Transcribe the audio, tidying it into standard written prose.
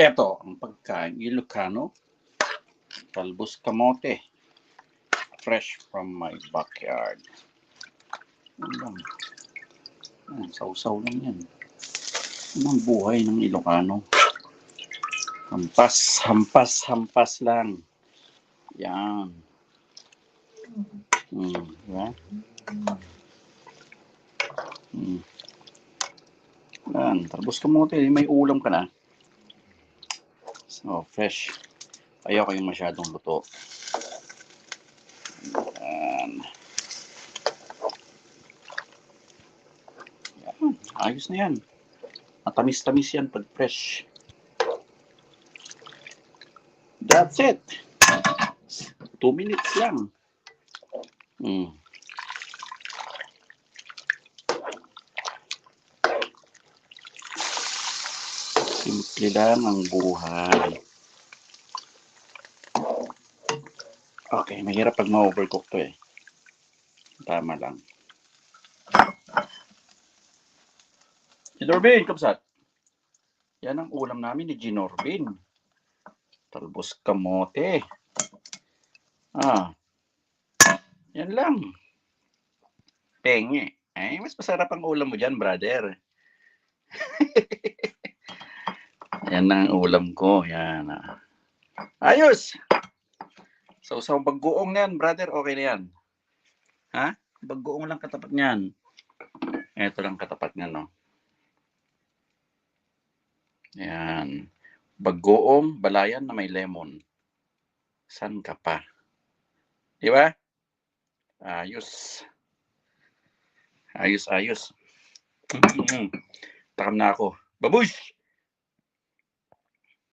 Eto, ang pagkain, Ilocano, talbos kamote, fresh from my backyard. Sausaw lang yan. Ano ang buhay ng Ilocano? Hampas, hampas, hampas lang. Yan. Diba? Yan, talbos kamote, may ulam ka na. So, fresh. Ayoko yung masyadong luto. Yan. Yan. Ayos na yan. Matamis-tamis yan pag fresh. That's it. 2 minutes lang. Simple lang ang buhay. Okay, mahirap pag ma-overcook to eh. Tama lang. Si Norbin, kapsat. Yan ang ulam namin ni Ginorbin. Talbos kamote. Yan lang. Penge. Ay, mas masarap ang ulam mo dyan, brother. Yan ang ulam ko. Yan. Ayos! So, bagoong yan, brother. Okay na yan. Ha? Bagoong lang katapat niyan. Ito lang katapat niyan, no? Yan. Bagoong balayan na may lemon. San ka pa? Di ba? Ayos. Ayos. Takam na ako. Babush!